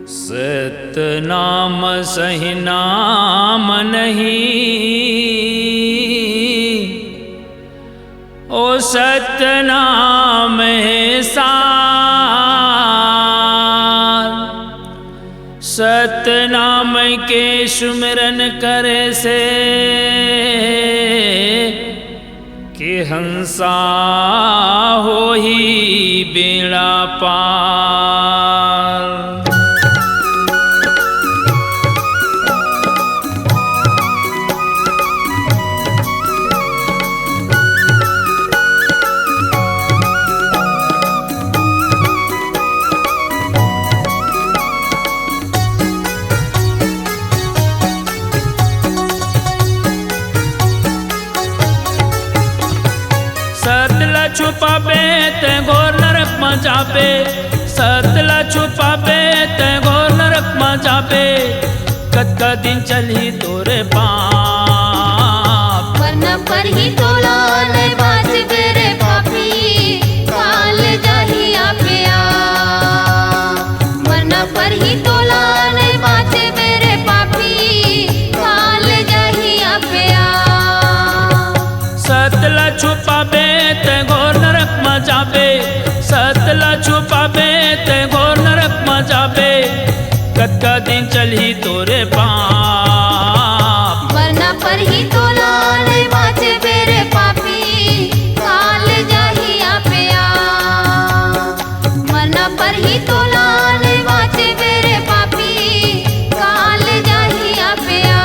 सतनाम सही नाम नहीं, ओ सतनाम है सार। सतनाम के सुमिरन करे से कि हंसा हो ही बेड़ा पार। सतला छुपाबे ते घोर नरक में जाबे, सतला छुपाबे ते घोर नरक में जाबे। कद दिन चली तोरे बाप, वरना पर ही तोला नहीं बाज बेरे पापी, काल जाही आपे आ। वरना पर ही तोला नहीं बाज बेरे पापी, काल जाही आपे आ। सतला छुपाबे ते घोर नरक में जाबे, सतला छुपाबे ते घोर नरक में जाबे। कद दिन चली तोरे बाप, वरना पर ही तोला नहीं बाज बेरे पापी, काल जाही आपे आ। वरना पर ही तोला नहीं बाज बेरे पापी, काल जाही आपे आ।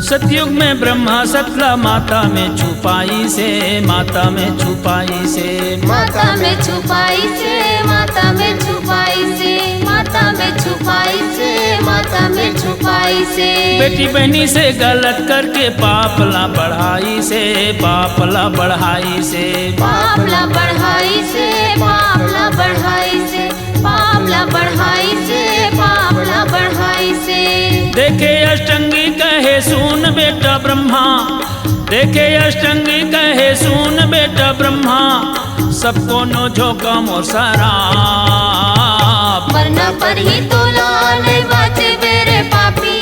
सतयुग में ब्रह्मा सतला माता में छुपाई से, माता में छुपाई से, माता में छुपाई से, माता में छुपाई से, माता में छुपाई से, माता में छुपाई से। बेटी बहनी से गलत करके पापला बढ़ाई से, पापला बढ़ाई से, पापला बढ़ाई से, पापला बढ़ाई से, पापला बढ़ाई से, पापला बढ़ाई से। देखे अष्टंगी कहे सुन बेटा ब्रह्मा, देखे अष्टंगी कहे सुन बेटा ब्रह्मा। सबको नो झोंकम और शराब, वरना पर ही तोला नहीं बाजे बेरे पापी,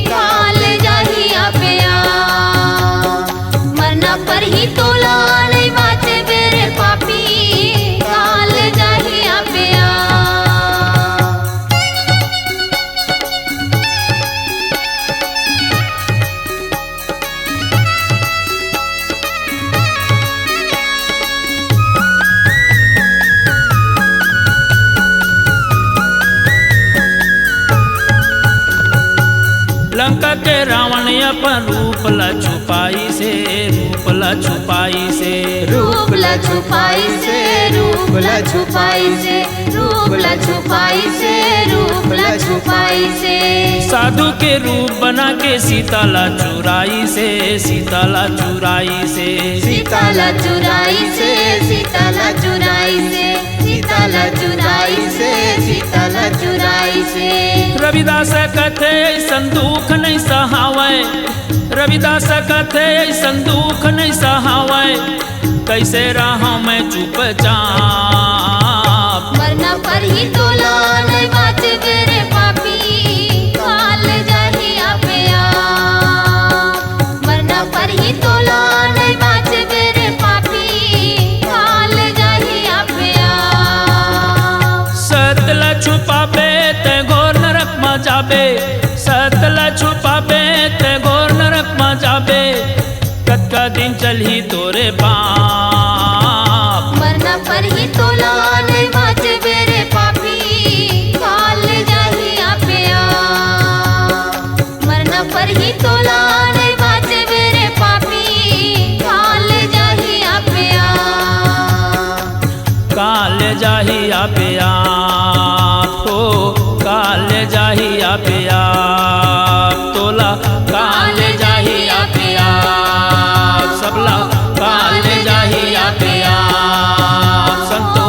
काल जाही आपे आ। वरना पर ही तोला नहीं बाजे बेरे पापी, काल जाही आपे आ। लंका के रावण अपन रूपला छुपाई से, रूपला छुपाई से, रूपला छुपाई से, रूपला छुपाई से, रूपला छुपाई से, रूपला छुपाई से। साधु के रूप बना के सीताला चुराई से, सीताला चुराई से, सीताला चुराई से, सीताला चुराई से, सीताला चुराई से, सीताला चुराई से। रविदास कथे संदूख नहीं सहावै, रविदास कथे संदूख नहीं सहावै। कैसे रहा मैं चुपचाप, वरना पर ही तोला नहीं बाज बेरे पापी, काल जाही आपे आ। वरना पर ही तोला नहीं बाज बेरे पापी, काल जाही आपे आ। सतला छुपाबे ते घोर नरक में जाबे, सतला छुपाबे ते घोर नरक में जाबे। कद दिन चली तोरे बाप, वरना पर ही तोला नहीं बाज बेरे पापी, काल जाही आपे आ। वरना पर ही तोला नहीं बाज बेरे पापी, काल जाही आपे आ। काल जाही आपे आप हो, काल जाही आपे आप तोला, काल जाही आपे आप सबला, काल जाही आपे आप संतो।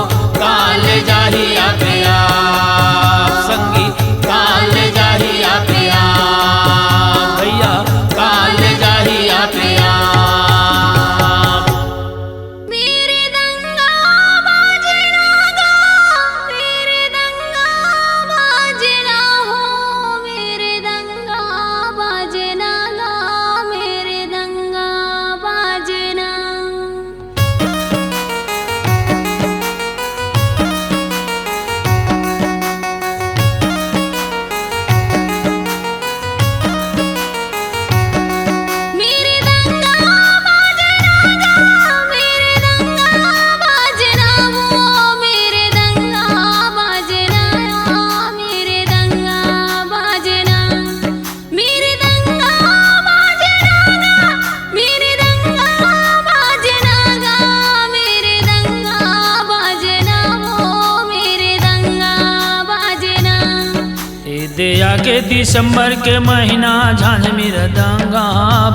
दिसंबर के महीना झांझ मृदंगा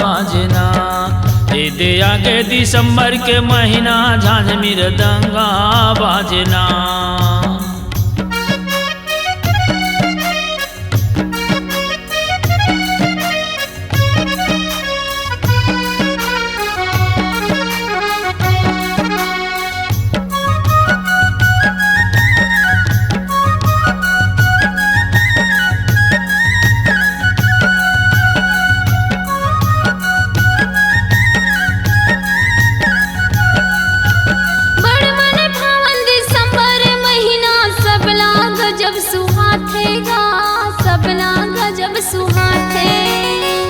बाजना। दे आगे दिसंबर के महीना झांझ मृदंगा बाजना।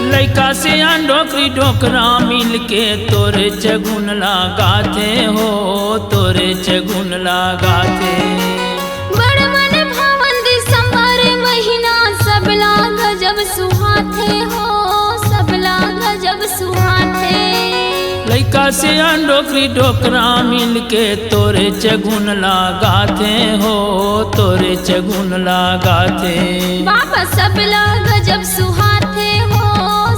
लइका से डोकरी डोकरा मिल के तोरे चगुन लगाते हो, तोरे चगुन लगाते। बड़ मन भावन दिसंबर महीना सबला गजब सुहाते हो, सबला गजब सुहाते। लइका से डोकरी डोकरा मिल के तोरे चगुन लगाते हो, तोरे चगुन लगाते। बाबा सबला गजब सुहाते हो,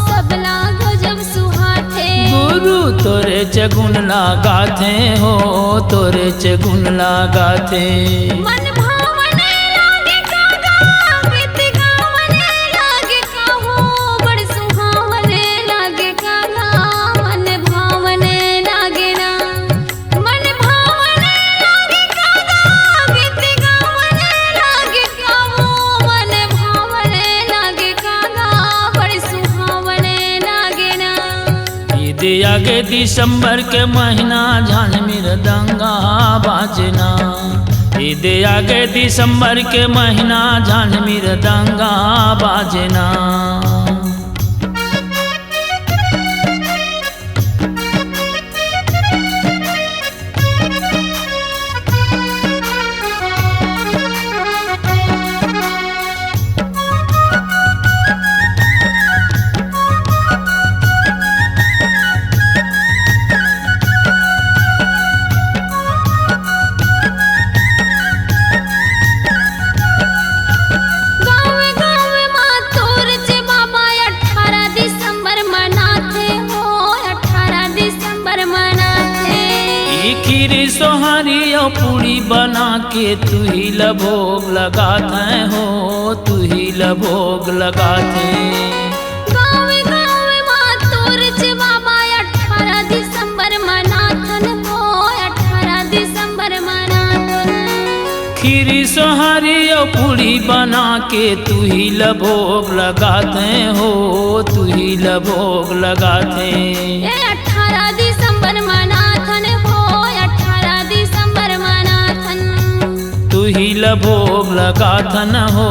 सबला गजब सुहाते। गुरु तोरे चगुन लगाते हो, तोरे चगुन लगाते। मन भावने लागे कागा, गीत गावने लागे काहो, बड़ सुहावने लागे कागा। मन भावने लागे ना, मन भावने लागे कागा, गीत गावने लागे काहो, मन भावने लागे कागा, बड़ सुहावने लागे ना। दे आगे दिसंबर के महीना झांझ मृदंगा बाजना। दे आगे दिसंबर के महीना झांझ मृदंगा बाजना। सोहारी पूरी बना के तू ही लभोग लगाते हो, तू ही लभोग लगाते। गाँव गाँव माँ तोर चे बाबा 18 दिसंबर मनाथन हो, 18 दिसंबर मनाथन। खीरी सोहारी पूरी बना के तू ही लभोग लगाते हो, तू ही लभोग लगाते। 18 दिसंबर मनाथन हो, 18 दिसंबर मनाथन। तू ही लभोग लगाथन हो,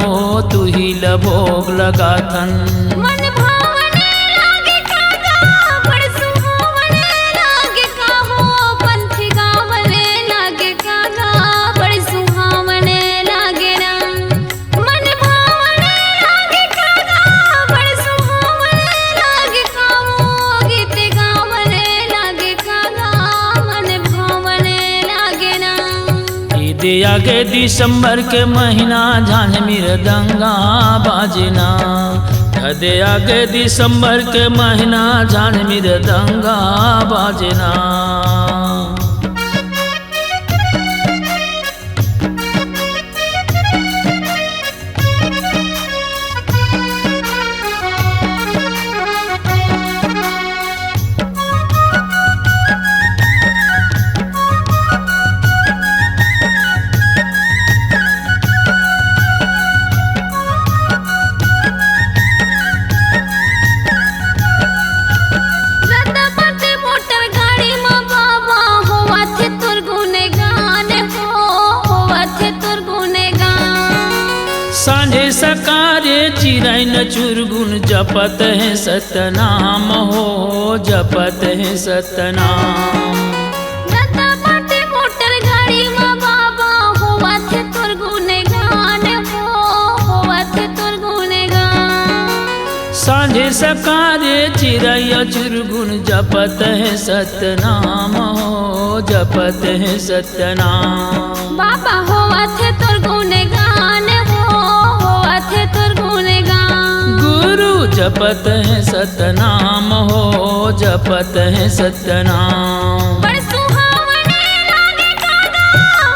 तू ही लभोग लगाथन। मन भावने लागे कागा, बड़ सुहावने लागे काहो, पंथी गावने लागे कागा, बड़ सुहावने लागे ना। मन भावने लागे कागा, बड़ सुहावने लागे काहो, गीत गावने लागे कागा, मन भावने लागे ना। दे आगे दिसंबर के महीना झांझ मृदंगा बाजना। दे आगे दिसंबर के महीना झांझ मृदंगा बाजना। सांझे सकारे चिरैन चुरगुन जपत है सतनाम हो, जपत है सतनाम। मोटर गाड़ी में बाबा होवा थे तोर गुनेगान हो, होवा थे तोर गुनेगान। सांझे सकारे चिरैया चुरगुन जपत है सतनाम हो, जपत है सतनाम। बाबा होवा थे तोर गुनेगान हो, होवा थे तोर गुनेगान। जपत है सतनाम हो, जपत है सतनाम। बड़ सुहावने लागे कागा,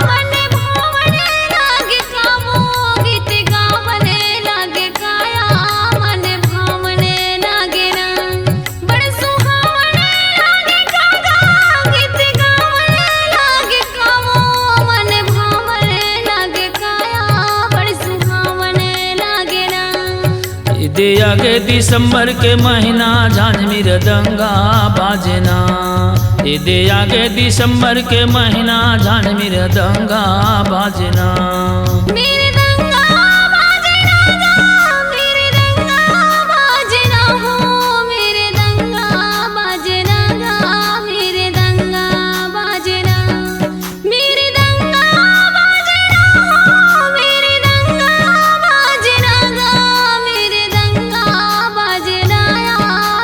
मन भावने लागे कामो, गीत गावने लागे काया, मन भावने लागे ना। बड़ सुहावने लागे कागा, गीत गावने लागे कामो, मन भावने लागे काया, बड़ सुहावने लागे ना। दे आगे दिसंबर के महीना झांझ मृदंगा बाजना। दे आगे दिसंबर के महीना झांझ मृदंगा बाजना। मृदंगा बाजना, मृदंगा बाजना हो, मृदंगा बाजना गा, मृदंगा बाजना। मृदंगा बाजना हो, मृदंगा बाजना गा, मृदंगा बाजना या,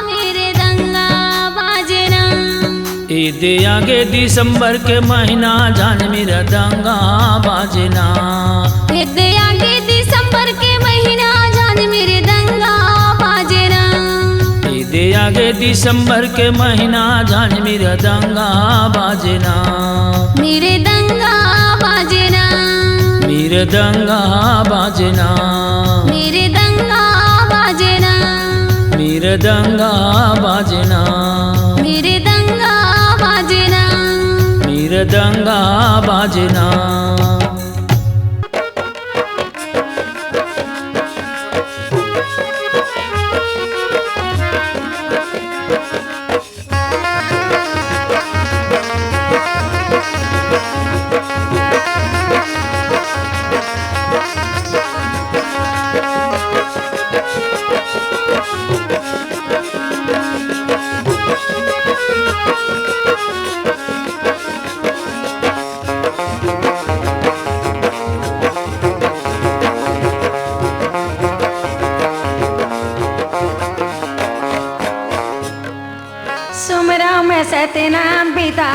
मृदंगा बाजना। दे आगे दिसंबर के महीना झांझ मृदंगा बाजना। दे आगे दिसंबर के महीना झांझ मृदंगा बाजना। दे आगे दिसंबर के महीना झांझ मृदंगा बाजना। मृदंगा बाजना, मृदंगा बाजना। मृदंगा बाजना, मृदंगा बाजना। मृदंगा बाजना। मृदंगा बाजना। सुमरा में सतनाम पिता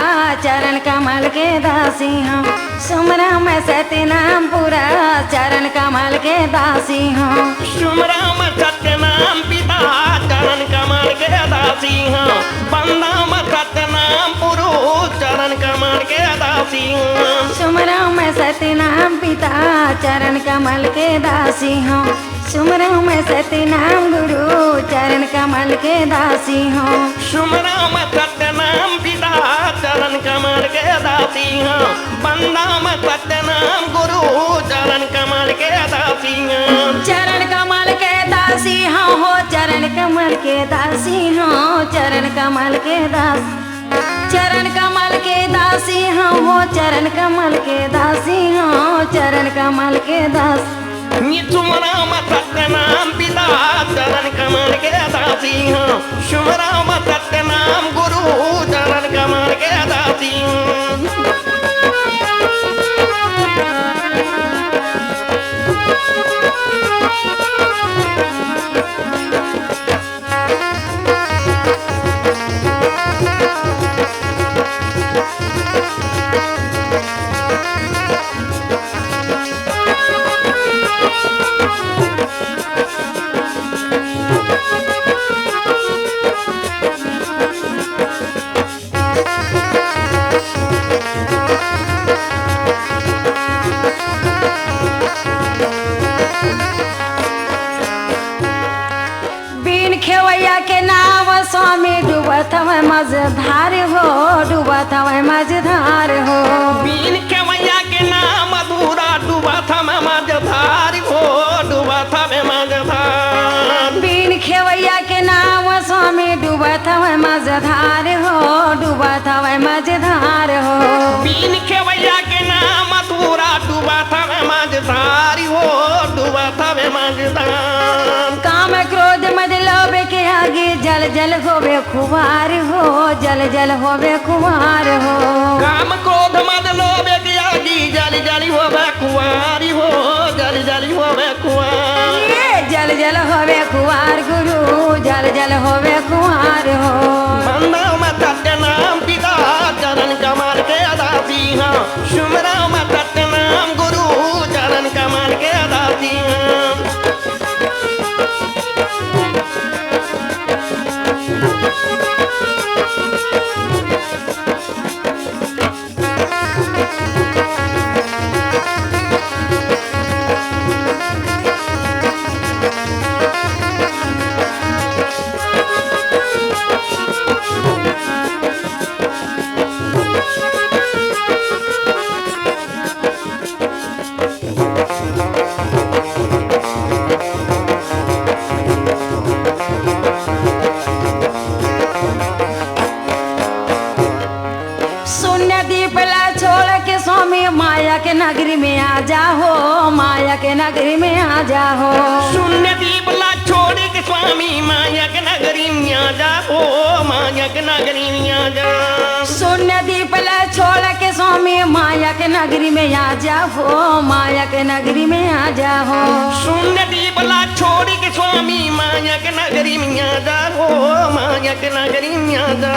चरण कमल के दासी हूँ। सुमरा में सतनाम पूरा चरण कमल के दासी हूँ। सुमराम सत्यनाम पिता चरण कमल के दासी हूँ। बंदाम सत्यनाम पुरुष चरण कमल के दासी हूँ। सुमरा में सतनाम पिता चरण कमल के दासी हूँ। सुमरा में सतनाम गुरु चरण कमल के दासी हूँ। सुमराम सत्यनाम पिता चरण कमल के दासी हूँ। बंदाम सत्यनाम गुरु चरण कमल के दासी हूँ। चरण कमल के दासी हूँ हो, चरण कमल के दासी हूँ। चरण कमल के दास, चरण कमल के दासी हूँ हो, चरण कमल के दासी हूँ। चरण कमल के दास। सुमराम सत्यनाम पिता चरण कमल के दासी हूँ। सुमराम सत्यनाम गुरु चरण कमल के दासी हूँ। बीन खेवैया के नाव स्वामी डूबत हवे मझधार हो, डूबत हवे मझधार हो। बीन के मैया के नाम अधूरा डूबा था मैं मझधार हो, डूबा था मैं मझधार। बीन खेवैया के नाव स्वामी डूबत हवे मझधार हो, डूबत हवे मझधार हो। बीन के मैया के नाम अधूरा डूबा था मैं मझधार हो, डूबा था मैं मझधार। काम क्रोध मद लोभ के आगे जल जल होवे खुआर हो, जल जल होवे खुआर हो। काम क्रोध मद लोभ के आगे जल जल होवे कुंवारी हो, जल जल होवे कुंवार। ये जल जल होवे खुआर गुरु, जल जल होवे खुआर हो। बंदाम सत्यनाम पिता चरण कमल के दासी हूँ। सुमराम सत्यनाम गुरु चरण कमल के दासी हूँ। नगरी में आ जाओ, माया के नगरी में आ जाओ। शून्य दीप ला छोड़ के स्वामी माया के नगरी में आ जाओ, माया के नगरी में आ जा। शून्य दीप ला छोड़ के स्वामी माया के नगरी में आ जाओ, माया के नगरी में आ जाओ। शून्य दीप ला छोड़ के स्वामी माया के नगरी में आ जाओ, माया के नगरी में आ जा।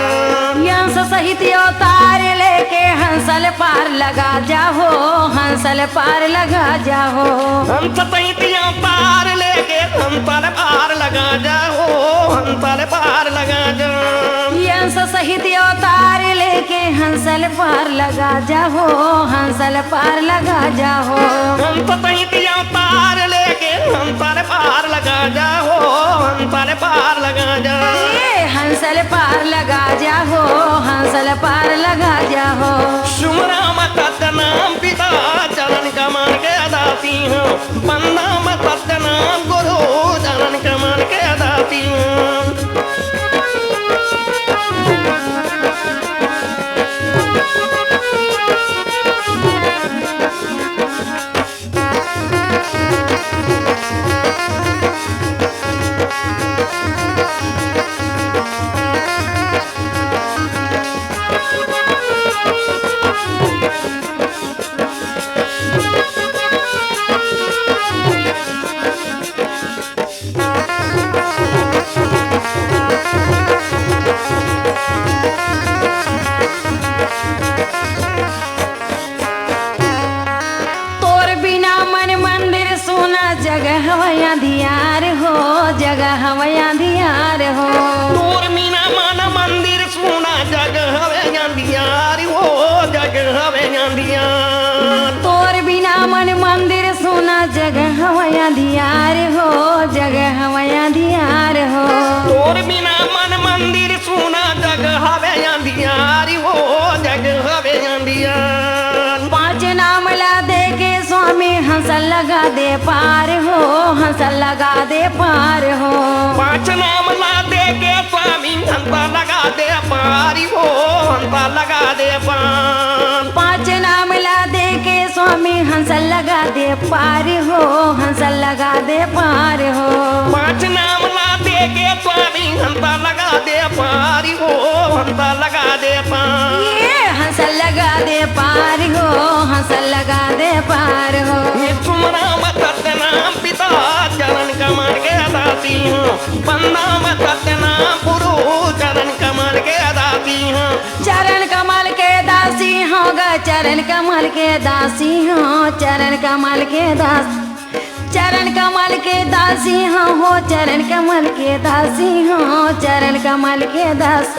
यंस सहित अवतार लेके हंसल पार लगा जाओ, हंसल पार लगा जाओ। हम सहित अवतार लेके हंसल पार लगा जाओ, हंसल पार लगा जा। यंस सहित अवतार लेके हंसल पार लगा जाओ, हंसल पार लगा जाओ। हम सहित अवतार लेके हंसल पार लगा जाओ, हंसल पार लगा जा। ये हंसल पार लगा जाओ, हंसल पार लगा जाओ। सुमरा मत नाम पिता चरण कमल के दासी हूँ, बंदा मत नाम गुरु चरण कमल के दासी हूँ। हवया दियार हो, जगह हवया दियार हो। तोर मीना माना मंदिर सोना जगह हवया दियार हो, जगह हवया दियार। तोर बिना मन मंदिर सोना जगह हवया दियार हो, जगह हवया दियार हो। तोर बिना मन मंदिर सोना जगह हवया दियार हो, जगह हवया दियार। पांच नाम ला दे के स्वामी हंसल लगा दे पार हो, हंसल लगा दे पार हो। पांच नाम ला दे के स्वामी हंसल लगा दे पार हो, हंसल लगा दे पार। पांच नाम ला दे के स्वामी हंसल लगा दे पार हो, हंसल लगा दे पार हो। पांच नाम ला दे के स्वामी हंसल लगा दे पार हो, हंसल लगा दे पार। ये हंसल लगा दे पार हो, हंसल लगा दे पार हो। सुमरा मत नाम पिता चरण कमल के दासी हूँ, बंदा मत नाम गुरु चरण कमल के दासी हूँ। चरण कमल के दासी हो ग, चरण कमल के दासी हो, चरण कमल के दास। चरण कमल के दासी हो, चरण कमल के दासी हो, चरण कमल के दास।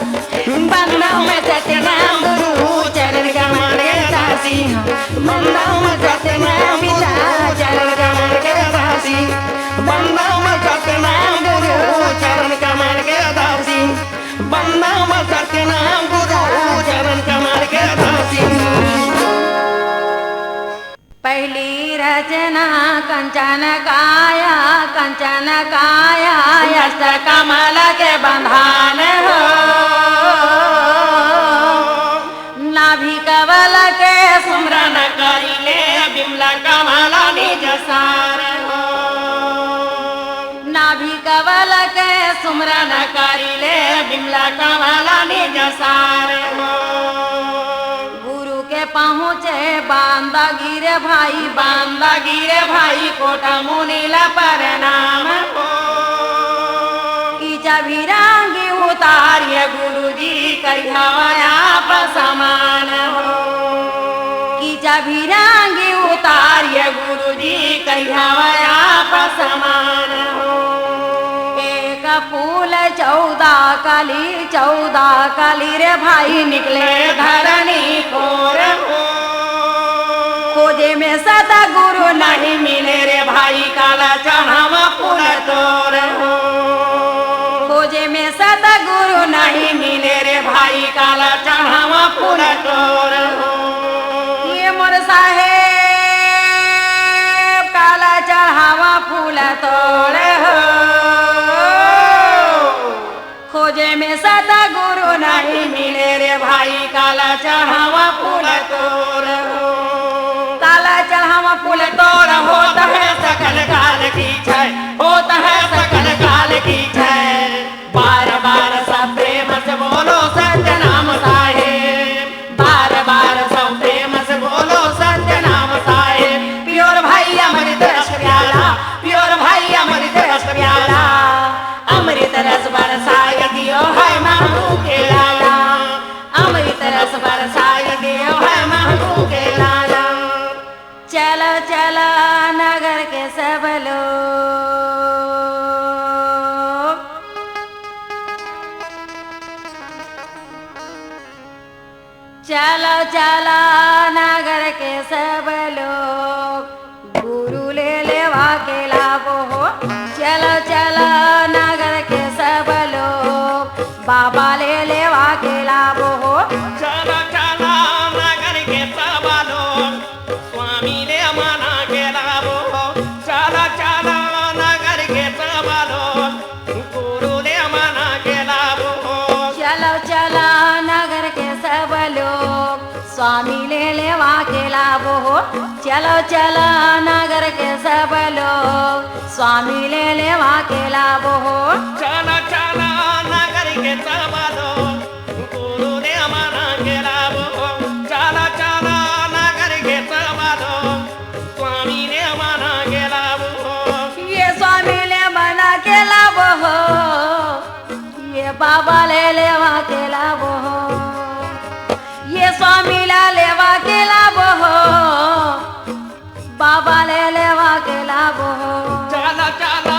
बंदा में सत्यनाम गुरु चरण कमल के दासी हो, बंदा में सत्यनाम पिता चरण कमल के दासी। बंदा मत नाम गुरु चरण कमल के दासी, बंदा मत नाम गुरु चरण कमल के दासी। पहली रचना कंचन काया, कंचन काया यस्त कमल के बंधान हो। नाभि कमल के सुमरन करिले बिमला कमल निज सार हो। नाभि कमल के सुमरन करिले बिमला कमल निज सार हो। पहुँचे बांदा गिरे भाई, बांदा गिरे भाई कोटा मुनीला प्रणाम हो। कीचा भिरांगी उतारिए गुरुजी करिहवया प्रसमान हो। कीचा भिरांगी उतारिए गुरुजी करिहवया प्रसमान हो। एक फूल 14 कली, 14 कली रे भाई निकले धरनी खोर हो। खोजे में सदा गुरु नहीं मिले रे भाई, काला चढ़ावा फूल तोर हो। खोजे में सदा गुरु नहीं मिले रे भाई, काला चढ़ावा फूल तोर हो। ये मोर साहेब काला चढ़ावा फूल तोड़ हो। खोजे में सदा गुरु नहीं मिले रे भाई, काला चढ़ावा फूल तोड़ हो। काला रस बरसाए देव है महबूब के लाला। चलो चलो नगर के सब लोग, चलो चलो नगर के सब लोग, गुरु ले लेवा के लाभो हो। चलो चलो नगर के सब लोग, बाबा ले लेवा के लाभो हो। चला चला नगर के सब लोग, स्वामी ने मना के लाभो हो। चला चला नगर के सब लोग, गुरु ने मना के लाभो हो। चलो चलो नगर के सब लोग, स्वामी ले लेवा के लाभो हो। चलो चलो नगर के सब लोग, स्वामी ले लेवा के लाभो हो। चला चला नगर के सब लोग, गुरु ने मना के लाभो हो। चला चला नगर के सब लोग, स्वामी ने मना के लाभो हो। ये स्वामी ले मना के लाभो हो, ये बाबा ले लेवा के लाभो हो। ये स्वामी ला लेवा के लाभो हो, बाबा ले लेवा के लाभो हो। चला चला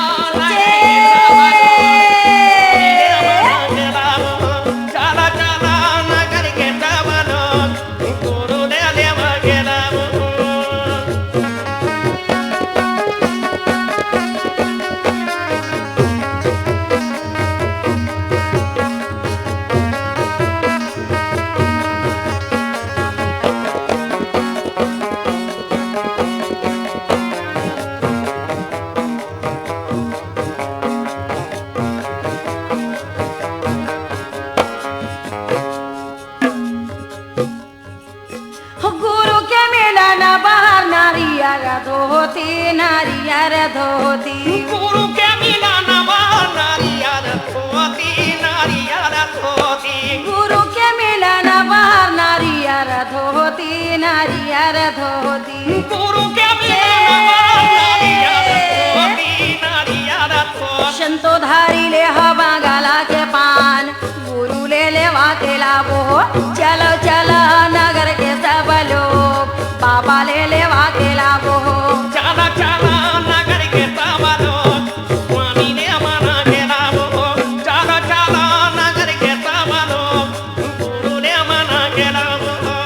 चला चला नगर के सब लोग, गुरु ने लेवा के लाभो हो। गुरु के मिलन बाहर नारियर धोती, नारियर धोती। गुरु के मिलन बाहर नारियल धोती, नारियल धोती। गुरु के मिलन बाहर नारियर धोती, नारियर धोती। गुरु के मिलन बाहर नारियल धोती, नारियल धोती। संतो धारी ले हवा गला के पान, गुरु ले लेवा के लाभो हो। चलो चलो नगर के सब लोग, बाबा ले लेवा के लाभो हो। चला चला नगर के सब लोग, स्वामी ने मना के लाभो हो। चला चला नगर के सब लोग, गुरु ने मना के लाभो हो।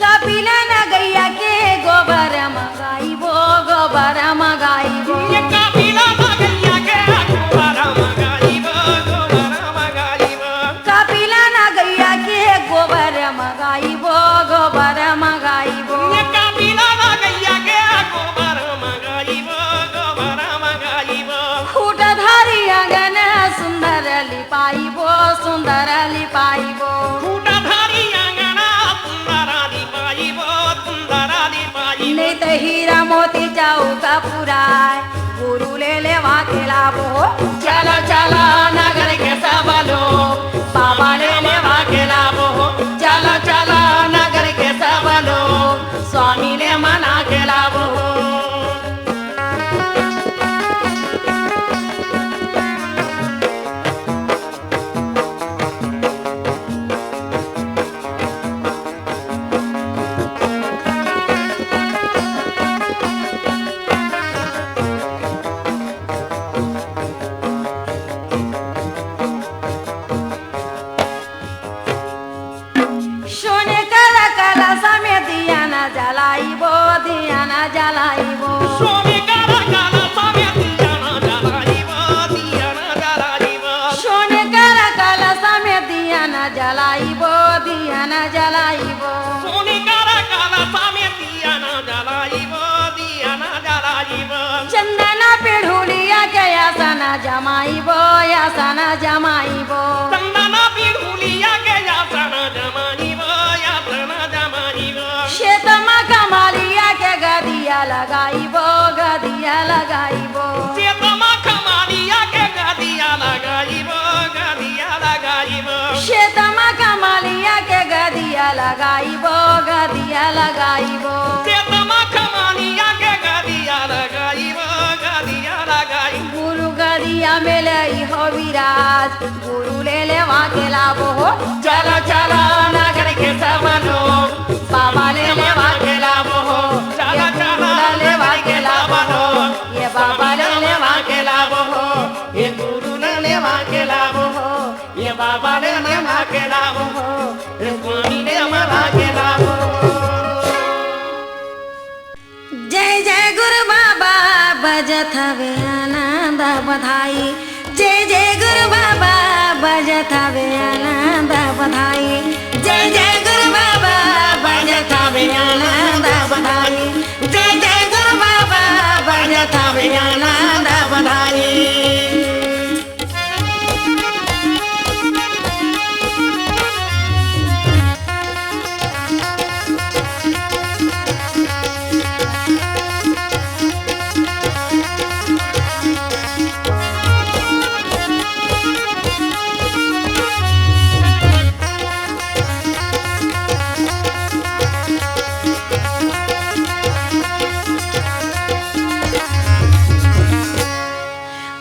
कपिला न गैया के गोबर मंगाइबो, गोबर मंगाइबो। ये काफिला मगैया के गोबर मगाइबो, गोबर मगाइबो। कपिला न गैया के गोबर मंगाइबो, गोबर मंगाइबो। ये काफिला मगैया के गोबर मगाइबो, गोबर मगाइबो। खूट धारी अंगन सुंदर लिपाइबो, सुंदर लिपाइबो। फूटाधारी अंगना सुंदरा दीपाइबो, सुंदरा दीपाइबो। नहीं तो हीरा मोती चौका पुराय, गुरु ले लेवा के लाभो हो। चलो चलो नगर के सब लोग, बाबा ले लेवा के लाभो हो। चलो चलो नगर के सब लोग, स्वामी ले मना के लाभो हो। सोने कला कला समेत दिया न जलाइबो, दिया न जलाइबो। सोने काला काला सामे दिया ना जलाइबो, दिया ना जलाइबो। सोने कला कला समेत दिया न जलाइबो, दिया न जलाइबो। सोने काला काला सामे दिया ना जलाइबो, दिया ना जलाइबो। चंदना पिढ़ुलिया के यासना जमाइबो, यासना जमाइबो। चंदना पीढ़ुलिया के यासना जमाइबो, यासना जमाइबो। शेतमा कमालिया के गदिया लगाइबो गदिया लगाइबो चेतमा कमालिया के गदिया लगाइबो गदिया लगाइबो शेतमा कमालिया के गदिया लगाइबो गदिया लगाइबो चेतमा कमालिया के गदिया लगाइबो गदिया लगाइबो गुरु गदिया में ले हो विराज गुरु ले लेवा के लाबो हो चला चला नगर के सब लोग बाबा ले लेवा के लाबो हो चला ये चला गुरु ले लेवा के लाबो हो ये बाबा ले लेवा के लाभो हो ये गुरु ने लेवा के लाभो हो ये बाबा ने लेवा के लाभो हो ये स्वामी ने हमारा के लाभो हो जय जय गुरु बाबा बजत हवे आनंद बधाई जय जय गुरु बाबा बजत हवे आनंद बधाई जय जय गुरु बाबा बजत हवे आनंद बधाई जय जय गुरु बाबा बजत हवे आनंद बधाई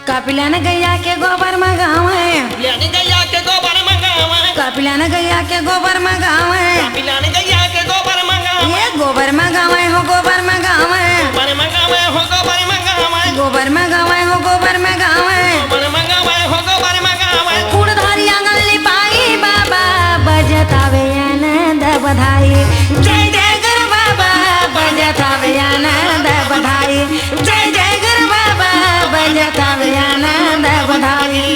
कपिला ने गैया के गोबर मंगावे लेने गैया के गोबर मंगावा कपिला ने गैया के गोबर मंगावे पिलाने गैया के गोबर मंगावा ये गोबर मंगावे हो गोबर मंगावे गोबर मंगावा हो गोबर मंगावा गोबर मंगावे हो गोबर मंगावे गोबर मंगावा हो गोबर मंगावा कूड़धारी आंगन लिपाई बाबा बजतावे आनंद बधाई जय जय गुरु बाबा बजतावे आनंद बधाई जय जय गुरु बाबा बजतावे आनंद बधाई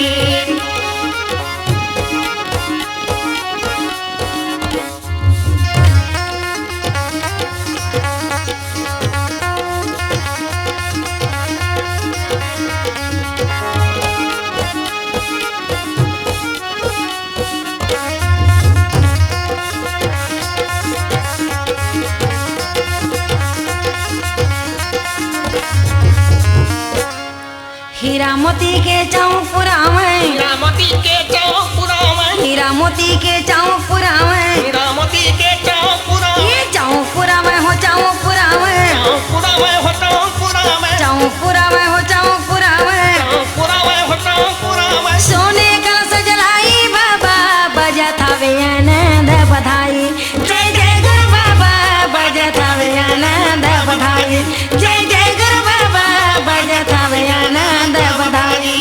हीरा मोती के चौक पुरावे रामती के चौक पुरावा हीरा मोती के चौक पुरावे रामती के चौक पुरावा ये चौक पुरावे हो चौक पुरावे चौक पुरावा हो चौक पुरावा चौक पुरावे हो चौक पुरावे चौक पुरावा हो चौक पुरावा सोने कलश जलाई बाबा बजत हवे आनंद बधाई जय जय गुरु बाबा बजत हवे आनंद बधाई जय जय गुरु बाबा बजत हवे आनंद बधाई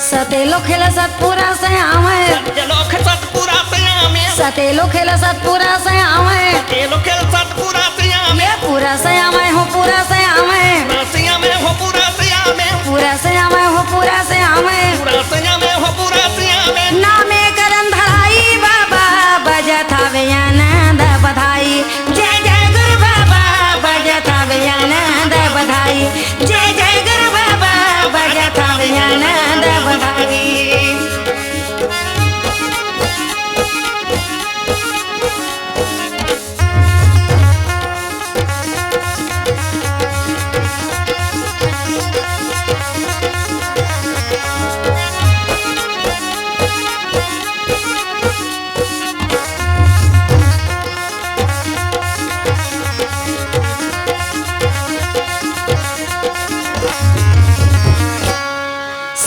सतेलो खेल सतपुरा से आवे चलो सतपुरा से आमे सतेलो खेल सतपुरा से आवे चलो खेल सतपुरा से आमे ये पूरा से आवे हो पूरा से आवे रसिया में हो पूरा से आमे पूरा से आवे हो पूरा से आवे पूरा से आमे हो पूरा से आमे नामे करन धराई बाबा बजत हवे आनंद बधाई जय जय गुरु बाबा बजत हवे आनंद बधाई जय जय गुरु बाबा बजत हवे आनंद बधाई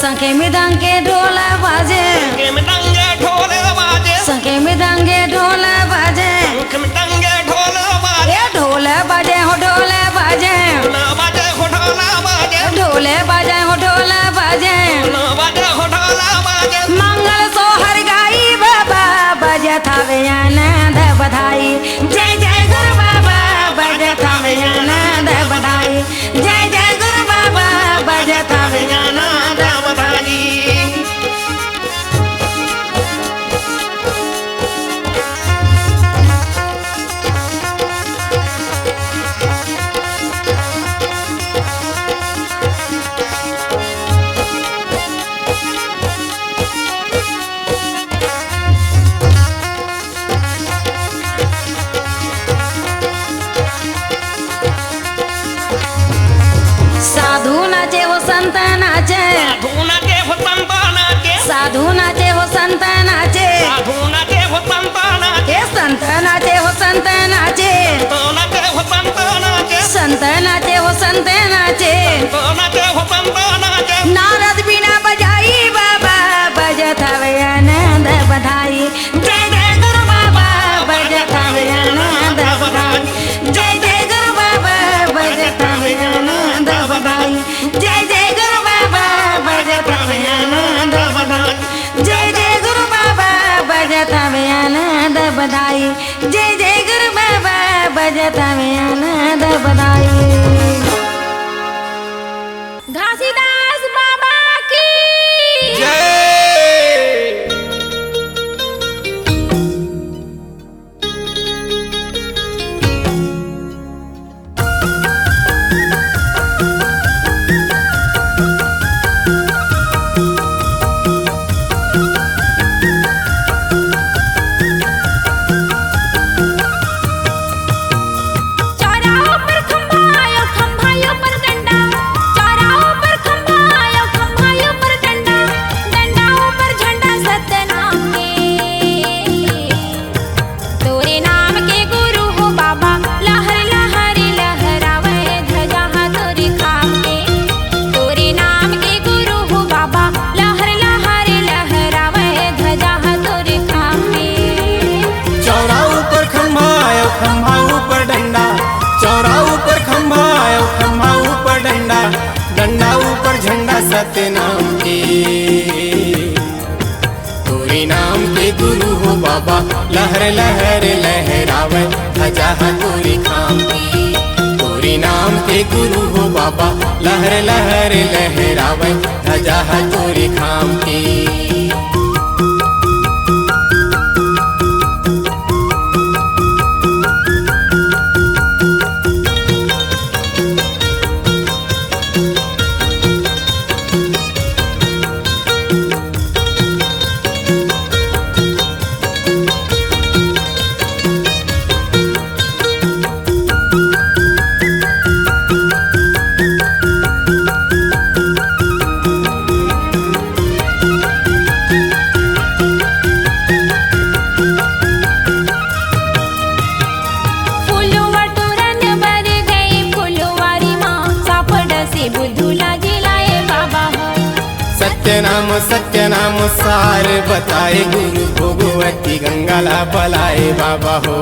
संके मृदंग के ढोल बाजे के मिटंगे ढोल बाजे संके मृदंग के ढोल बाजे के मिटंगे ढोल बाजे ये ढोल बाजे हो ढोल बाजे ढोल बाजे हो ढोल बाजे ढोल बाजे हो ढोल बाजे ढोल बाजे हो ढोल बाजे मंगल सोहर गाई बाबा बजत हवे आनंद बधाई जय जय गुरु बाबा बजत हवे आनंद बधाई जय जय गुरु बाबा संत नाचे साधू नाचे हो संत नाचे साधू नाचे हो संत नाचे साधू नाचे हो संत नाचे हे संत नाचे हो संत नाचे तो नाचे हो संत नाचे संत नाचे हो संत नाचे तो नाचे हो संत नाचे नारद बिना बजाई बाबा बजत हवे आनंद बधाई जय जय गुरु बाबा बजत हवे आनंद बधाई जय जय गुरु बाबा बजत हवे आनंद बधाई जय जय गुरु बाबा बजत हवे आनंद बधाई जय जय गुरु बाबा बजत हवे आनंद बधाई जय जय गुरु बाबा बजत हवे आनंद बधाई। घासीदास बाबा की जय चौराहों पर खंभायों पर डंडा चौराहों पर खंभायों पर डंडा डंडाओं पर झंडा सतनाम के तोरे नाम के गुरु हो बाबा लहर लहर लहरावे ध्वजा तोरे खाम के तोरे नाम के गुरु हो बाबा लहर लहर लहरावे ध्वजा तोरे खाम के चौरा ऊपर खंभा ऊपर डंडा चौरा ऊपर खंभा ऊपर डंडा डंडा ऊपर झंडा सतनाम के तोरे नाम के गुरु हो बाबा लहर लहर लहरावे ध्वजा तोरे खाम की तोरे नाम के गुरु हो बाबा लहर लहर लहरावे ध्वजा तोरे खाम की फुलवा तोरण बर गई फुलवारी माँ सापड़ से बुधुला जिलाए बाबा हो सत्य नाम सार बताए गुरु भोगवती गंगाला बलाए बाबा हो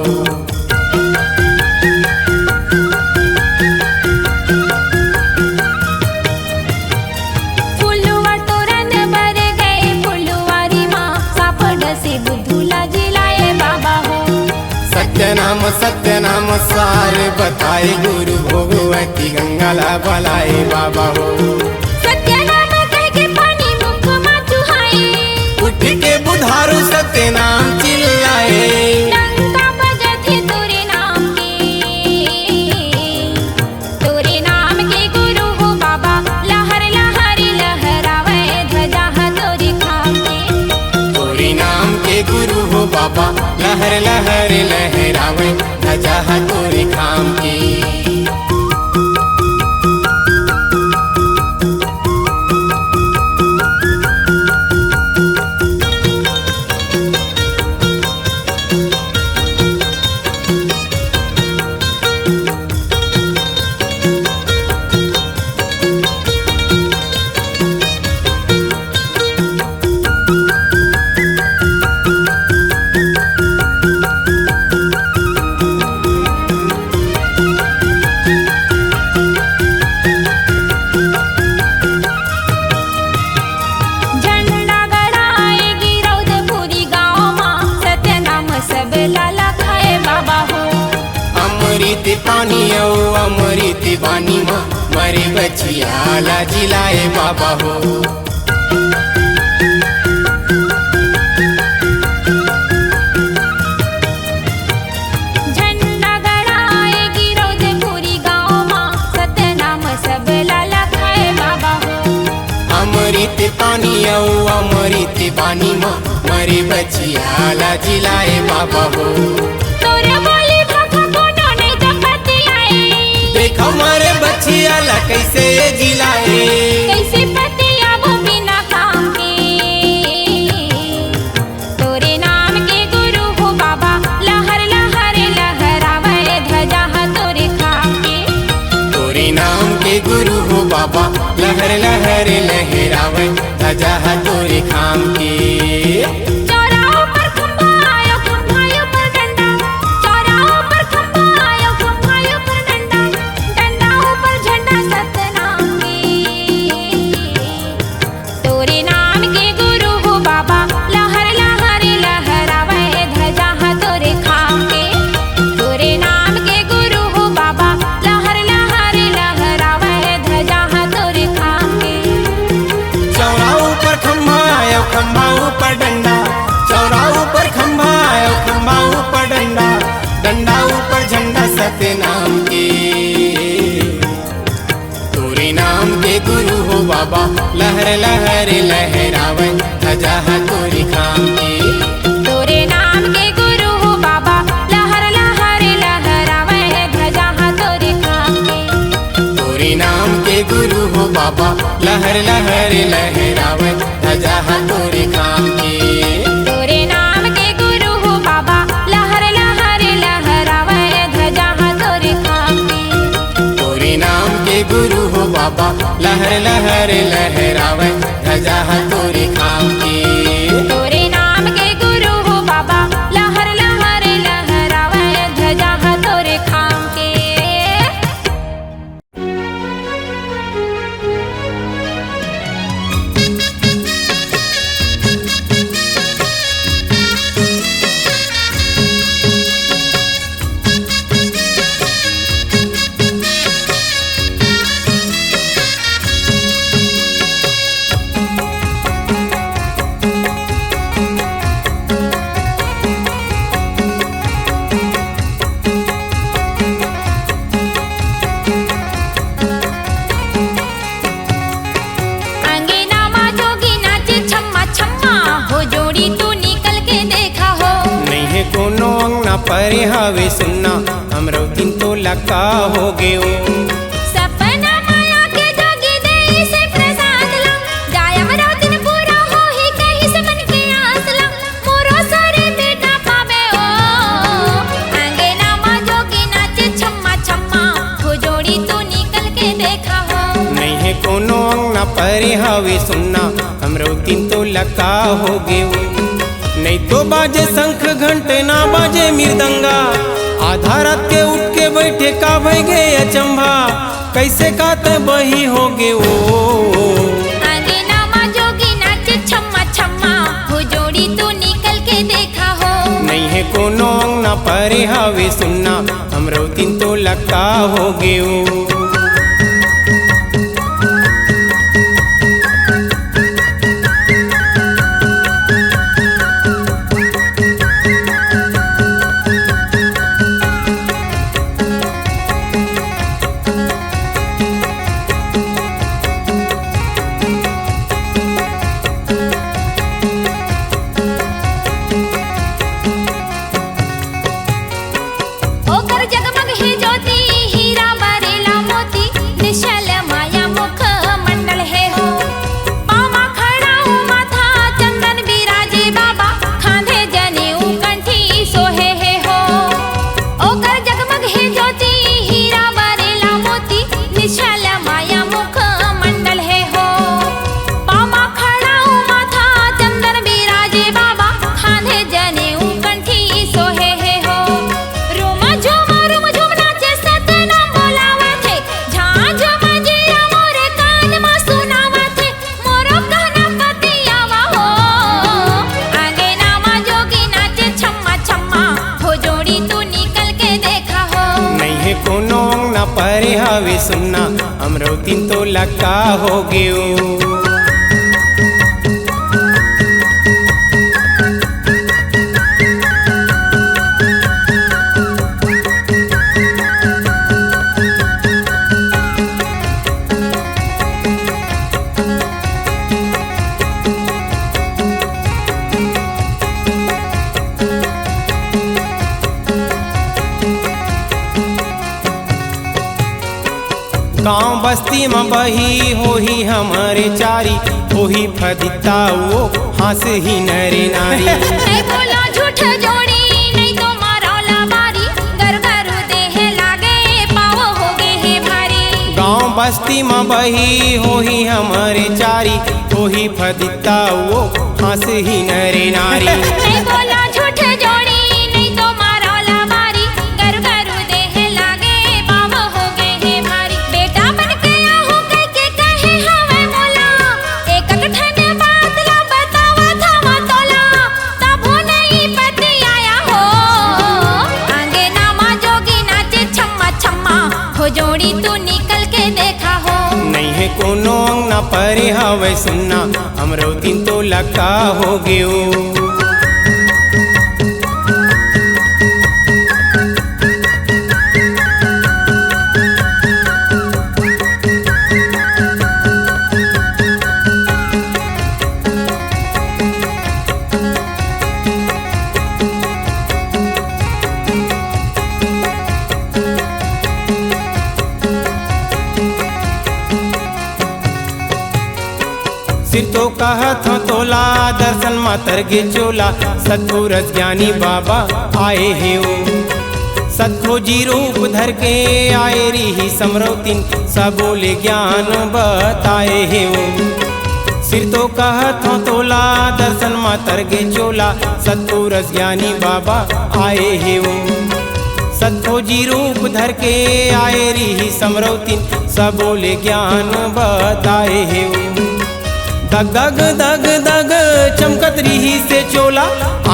फुलवा तोरण बर गई फुलवारी माँ सापड़ से बुधुला जिलाए बाबा हो सत्य नाम सार बताए गुरु भोगवती गंगाला बलाए बाबा हो सत्य नाम कह के पानी मुख में चुहाए उठ के बुधारू सत्य नाम चिल्लाए डंका बजथे तोरे नाम के गुरु हो बाबा लहर लहर लहरावे ध्वजा तोरे खाम के तोरे नाम के गुरु हो बाबा लहर लहर लहरावे ध्वजा तोरे खाम की झंडा गड़ाएगी रौदपुरी गाँव माँ सत्य नाम सब लाला खाए बाबा हो अमृत पानी अमृत बानी माँ मरे बचिया ला जिलाए बाबा हो झंडा गड़ाएगी रौदपुरी गाँव माँ सत्य नाम सब लाला खाए बाबा हो अमृत पानी अमृत बानी माँ मरे बचिया ला जिलाए बाबा हो तोरे बोली भाखा कोनो नहीं जपती आए देखो मारे बचिया ला कैसे जिलाए कैसे लहर लहरावे ध्वजा तोरी खाम की। चौराहों पर खंभा आयो खंभायों पर डंडा, चौराहों पर खंभा आयो खंभायों पर डंडा, डंडाओं पर झंडा सतनाम की। तोरे नाम के गुरु हो बाबा लहर लहर लहरावे ध्वजा तोरे खाम के। तोरे नाम के गुरु हो बाबा लहर लहर लहरावे ध्वजा तोरे खाम के। चौराहों पर खंभा आयो खंभा ऊपर डंडा, चौराहों पर खंभा आयो खंभा ऊपर डंडा, डंडा ऊपर झंडा सतनाम की। तोरे नाम के गुरु हो बाबा लहर लहर लहरावे ध्वजा तोरी खाम की। तोरे नाम के गुरु हो बाबा लहर लहर लहरावे ध्वजा तोरे खाम के। तोरे नाम के गुरु हो बाबा लहर लहर लहरावे ध्वजा तोरी खाम की। तोरे नाम के गुरु हो बाबा लहर लहर लहरावे ध्वजा तोरे खाम के। तोरे नाम के गुरु हो बाबा लहर लहर लहरावे ध्वजा तोरी खाम की। तोरे नाम के गुरु हो बाबा लहर लहर लहरावे ध्वजा तोरे खाम के। अंगीना माँ जोगी नाचे छम्मा छम्मा हो जोड़ी तू निकल के देखा हो। नहीं है कोनो अंगना परे हवे सुनना हमरो दिन तो लका हो गयो। सपना माया के जोगी देई से प्रसाद ला, जाय हमरो दिन पूरा हो ही कहीं से मन के आस ला, मोरो सारे बेटा पावे ओ। अंगीना माँ जोगी नाचे छम्मा छम्मा हो जोड़ी तू निकल के देखा हो। नहीं है कोनो अंगना परे हवे सुनना हमरो दिन तो लका हो गयो। नहीं तो बाजे शंख घंटे ना बाजे मृदंगा, आधा रात के उठ के बैठे का भई गे अचंभा, कैसे काते बही हो गे ओ। अंगीना माँ जोगी नाचे छम्मा छम्मा हो जोड़ी तू निकल के देखा हो। नहीं है कोनो अंगना परे हवे सुनना हमरो दिन तो लका हो गयो। ओकर जगमग ही ज्योति हीरा बरेला मोती, निश्चल माया मुख मंडल है हो। पामा खड़ा हूँ माथा चंदन बिराजे बाबा, खांधे जनेऊ कंठी सोहे है हो। ओकर जगमग ही ज्योति हीरा बरेला मोती, निश्चल माया मुख मंडल है हो। पामा खड़ा हूँ माथा चंदन बिराजे बाबा, खांधे जनेऊ कंठी सोहे है हो। रूम झूम नाचे सतनाम बोलावे थे, झां झूम जिया मोरे कान में सुनावे थे, मोरो कहना पतियावा हो। अंगीना माँ जोगी नाचे छम्मा छम्मा हो जोड़ी तू निकल के देखा हो। नहीं है कोनो अंगना परे हवे सुनना हमरो दिन तो लका हो गयो। गांव बस्ती में बही होही हमारे चारी, होही फदिता वो हंस ही नरे नारी। नहीं बोला झूठ जोड़ी नहीं तो मारौला बारी, गर गर देह लागे पाव हो गए है भारी। गांव बस्ती में बही होही हमारे चारी, होही फदिता वो हंस ही नरे नारी। नहीं बोला झूठ जोड़ी नहीं तो मारो लावारी, गरु गरु देह लागे पाव हो गए है भारी। बेटा बन के आहू कह के कहे हवे मोला, एक ठंडे बादला बतावा था तोला, तब नहीं पति आया हो। आगे नामा जोगी नाचे छम्मा छम्मा, हो जोड़ी तू निकल के देखा हो। नहीं है कोनो अंगना परे हवे सुनना, हमरो दिन तो लका हो गयो। सिर तो कहत हो तोला, दर्शन मातर गे चोला, सतगुर ज्ञानी बाबा आए हे ओ। सतखोजी रूप धर के आए री समरौतिन, सबोले ज्ञान बताए हे ओ। सिर तो कहत हो तोला, दर्शन मातर गे चोला, सतगुर ज्ञानी बाबा आए हे ओ। सतखोजी रूप धर के आए री समरौतिन, सबोले ज्ञान बताए हे ओ। दग दग दग दग चमकत रही से चोला,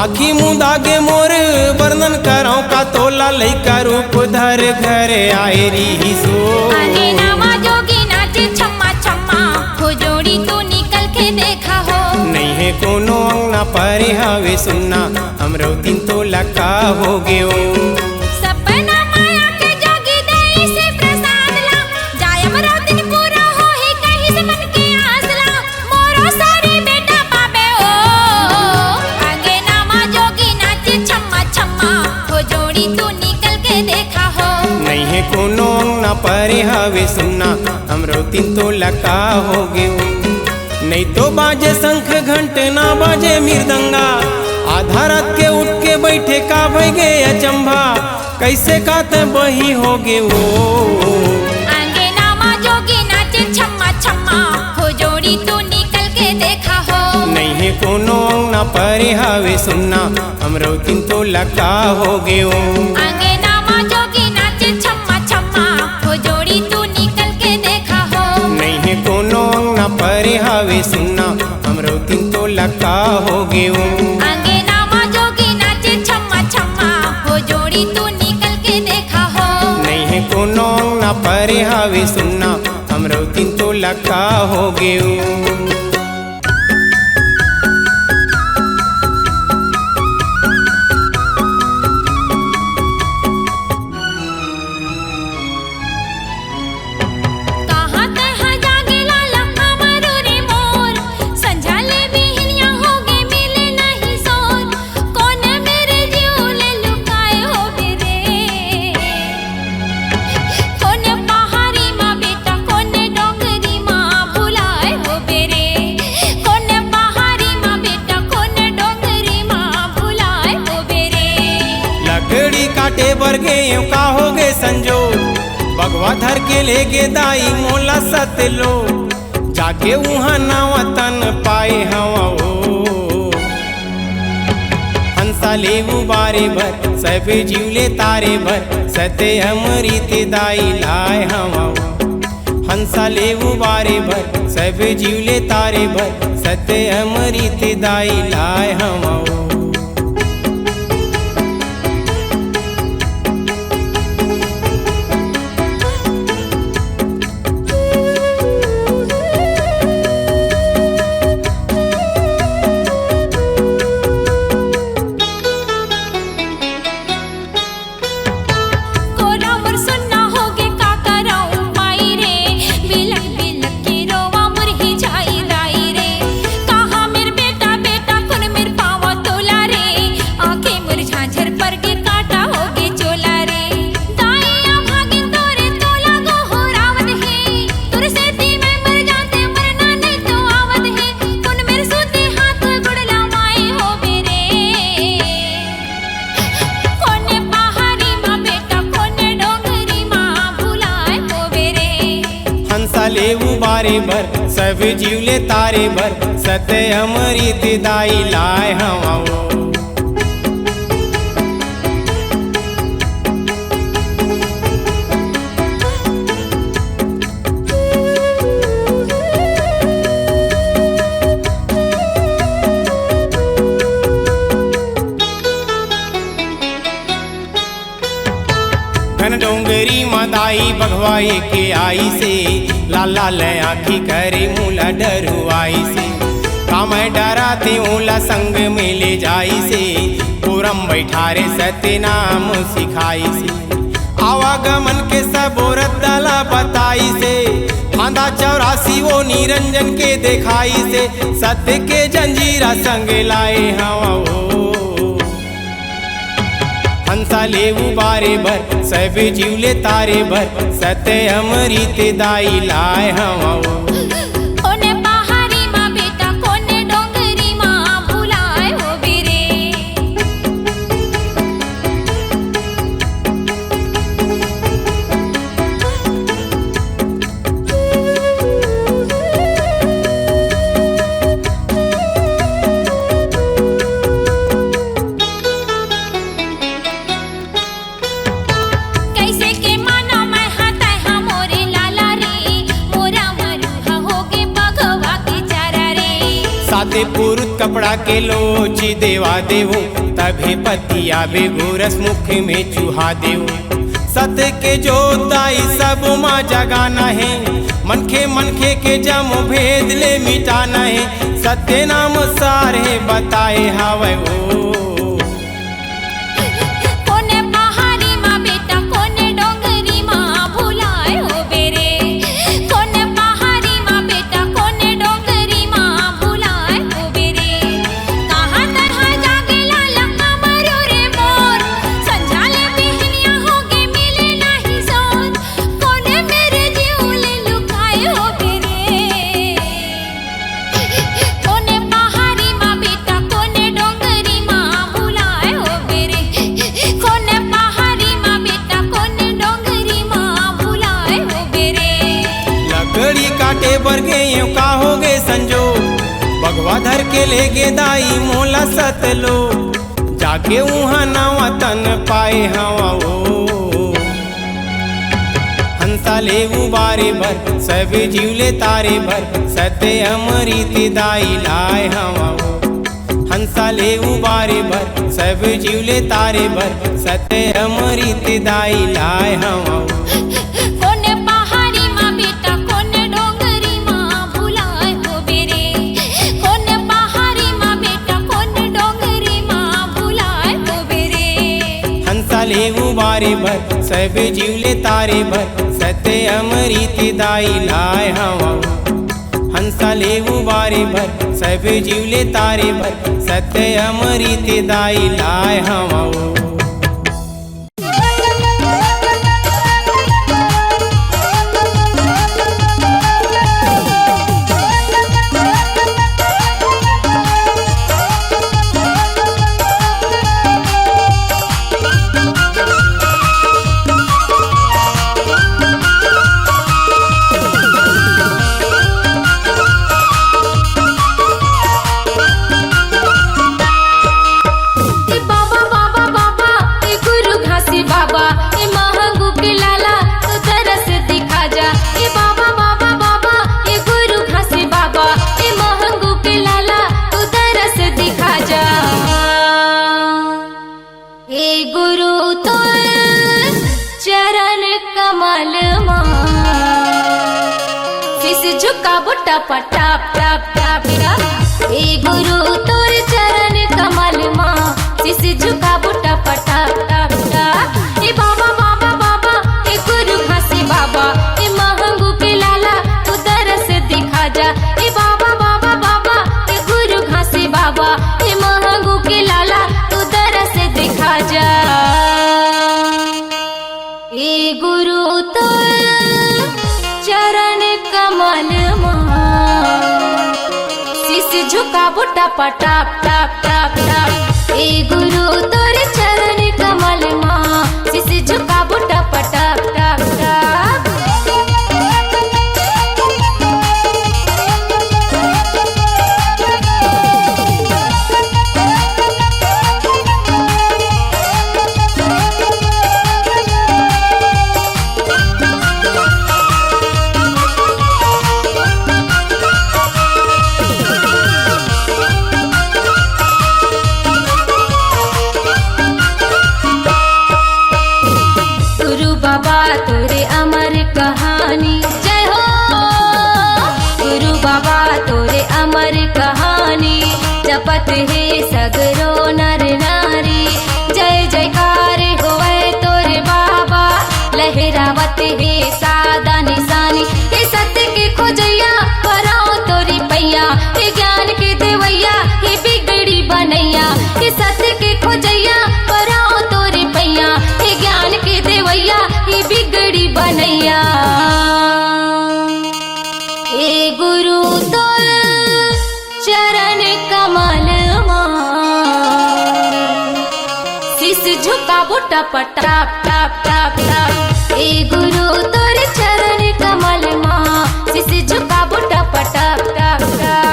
आखी मुँह दागे मोर वर्णन करो का तोला। लइका रूप धर घर आए रही सो। आगे नामा जोगी नाचे छम्मा छम्मा, हो जोड़ी तू निकल के देखा हो। नहीं है कोनो अंगना परे हवे सुनना, हमरो दिन तो लका हो गयो। सपना माया के जोगी देई से प्रसाद ला, जाय हमरो दिन पूरा हो ही कहीं से मन के आसला, मोरो सारी बेटा पाबे ओ। आगे नामा जोगी नाचे छम्मा छम्मा, हो जोड़ी तू निकल के देखा हो। नहीं है कोनो अंगना परे हवे सुनना, हमरो दिन तो लका हो गयो। नहीं तो बाजे शंख घंट ना बाजे मृदंगा, आधा रात के उठ के बैठे का भई गे अचंभा, कैसे काते बही हो गे वो। आगे नामा जोगी नाचे छम्मा छम्मा, हो जोड़ी तू निकल के देखा हो। नहीं है कोनो अंगना परे हवे सुनना, हमरो दिन तो लका हो गयो। आगे नामा जोगी नाचे छम्मा छम्मा, हो जोड़ी तू निकल के देखा हो। नहीं है कोनो अंगना परे हवे सुनना, हमरो दिन तो लका हो गयो। आगे नामा जोगी नाचे छम्मा छम्मा, हो जोड़ी तू निकल के देखा हो। नहीं है कोनो अंगना परे हवे सुनना, हमरो दिन तो लका हो गयो। कहाँ तहाँ जागे लाला हमारो रे मोर, संझाले बिहनिया हो गे मिले नहीं सोर, कौन मेरे जीवले लुकाए हो बेरे। कौन पहाड़ी माँ बेटा कौन डोंगरी माँ भुलाए हो बेरे, कौन पहाड़ी माँ बेटा कौन डोंगरी माँ भुलाए हो बेरे। लकड़ी काटे बर गे का हो गे संजो, बगवा धर के ले गे दाई मोला सतलो, जाके उहाँ ना वतन पाए हवा ओ। हंसा ले उबारे भर सबे जीवले तारे भर, सते हमरी ते दाई लाए हवा ओ। हंसा ले उबारे भर सबे जीवले तारे भर, सते हमरी ते दाई लाए हवा ओ। तो बारे भर सब जीवले तारे भर सत्य अमृत दाई लाए हवा डोंगरी मदाई बघवाए के आई से लाला ले आखी करे मूला डरुआई से काम डराते ओला संग में ले जाई से पूरम बैठारे सत्य नाम सिखाई से आवागमन के सबोरत दला बताई से फांदा 84 वो निरंजन के दिखाई से सत्य के जंजीरा संग लाए हवा हंसा लेवु बारे भर सब जीवले तारे भर सत्य अमृत दाई लाए हवा कोने पहाड़ी माँ बेटा कोने डोंगरी माँ भुलाए हो बेरे साते पुरुत कपड़ा के लोची देवा देवो तभे पतिया बेगोरस मुख में चूहा देवो सत्य के जोताई सब माँ जगाना है मनखे के जम भेद ले मिटाना है सत्य नाम सारे बताए हवे कोने पहाड़ी माँ बेटा कोने डोंगरी माँ भुलाए हो बेरे कोने पहाड़ी माँ बेटा कोने डोंगरी माँ भुलाए हो बेरे कहाँ तरह जागे लक्का मरो रे मोर संझाले बिहनिया होगे मिले नहीं सोन कोने मेरे जीवले लुकाए हो बेरे कोने पहाड़ी माँ बेटा कोने डोंगरी माँ भुलाए हो बेरे कोने पहाड़ी माँ बेटा कोने डोंगरी माँ भुलाए हो बेरे लकड़ी काटे बर गए का हो गए संजो बगवा धर के ले गे दाई मोला सतलो जाके उहाँ नवा तन पाए हवा हंसा लेवु बारे भर सब जीवले तारे भर सत्य अमृत दाई लाए हवा हंसा लेवु बारे भर सब जीवले तारे भर सत्य अमृत दाई लाए हवा कोने पहाड़ी माँ बेटा कोने डोंगरी माँ भुलाए हो बेरे कोने पहाड़ी माँ बेटा कोने डोंगरी माँ भुलाए हो बेरे हंसा लेवु बारे भर सब जीवले तारे भर सत्य अमृत दाई लाए हवा हंसा लेवु बारे भर सब जीवले तारे भर सत्य अमृत दाई लाए हवा टप टप टप टप टप ए गुरु तोर चरण कमल माँ शिश झुका बुटा टप टप टप ए बाबा बाबा बाबा ए गुरु घासी बाबा ए महंगू के लाला तू दरस दिखा जा ए बाबा बाबा बाबा ए गुरु घासी बाबा ए महंगू के लाला तू दरस दिखा जा ए गुरु तोर चरण कमल झुका बुटा टप टप टप टप ए गुरु तोर चरण कमल माँ शिश झुका बुटा टप टप टप जपत है सगरो नर नारी। जय जयकार होवे तोरे बाबा, लहरावत है सादा निशानी। हे सत्य के खोजैया पराओ तोरी पैया, हे ज्ञान के देवैया हे बिगड़ी बनैया। हे सत्य के खोजैया पराओ तोरी पैया, हे ज्ञान के देवैया हे बिगड़ी बनैया। हे गुरु तोर चरण कमल शीस झुका बुटा पटाप टाप टाप टाप। हे गुरु तोर चरण कमल शीस झुका बुटा पटाप टाप टाप।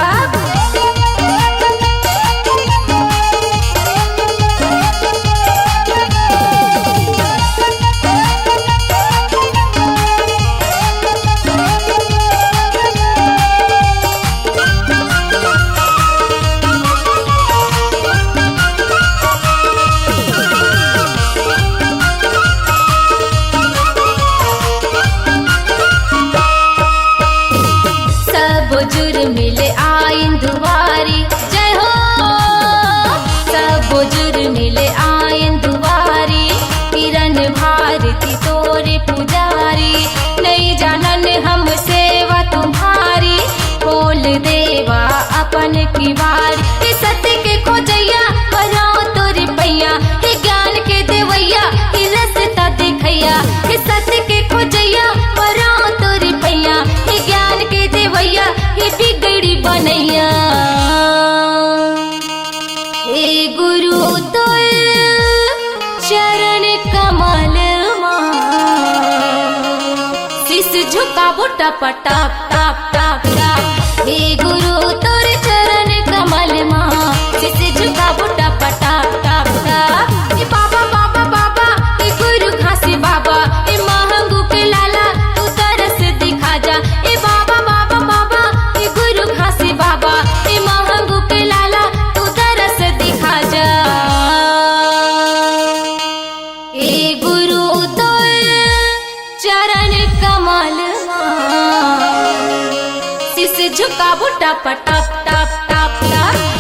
बुजुर्ग मिले आइन दुआरी, जय हो सब बुजुर्ग मिले आइन दुआरी। किरण भारती तोरे पुजारी, नहीं जानन हम सेवा तुम्हारी। खोल देवा अपन की बारी, हे सत्य के खोजैया पराओ तोरे पैया। हे ज्ञान के देवैया हे रसता दिखैया। हे सत्य के खोजैया पराओ तोरे पैया, हे ज्ञान के देवैया हे बिगड़ी बनैया। हे गुरु तोर चरण कमल शीस झुका बुटा पटाप टाप टाप टाप। हे गुरु तोर चरण कमल शीस झुका बुटा पटाप टाप टाप। हे बाबा बाबा बाबा हे गुरु घासी बाबा, हे महंगू के लाला तू तरस दिखा जा। हे बाबा बाबा बाबा हे गुरु घासी बाबा, हे महंगू के लाला तू तरस दिखा जा। हे गुरु तोर चरण कमल शीस झुका बुटा पटाप टाप टाप टाप।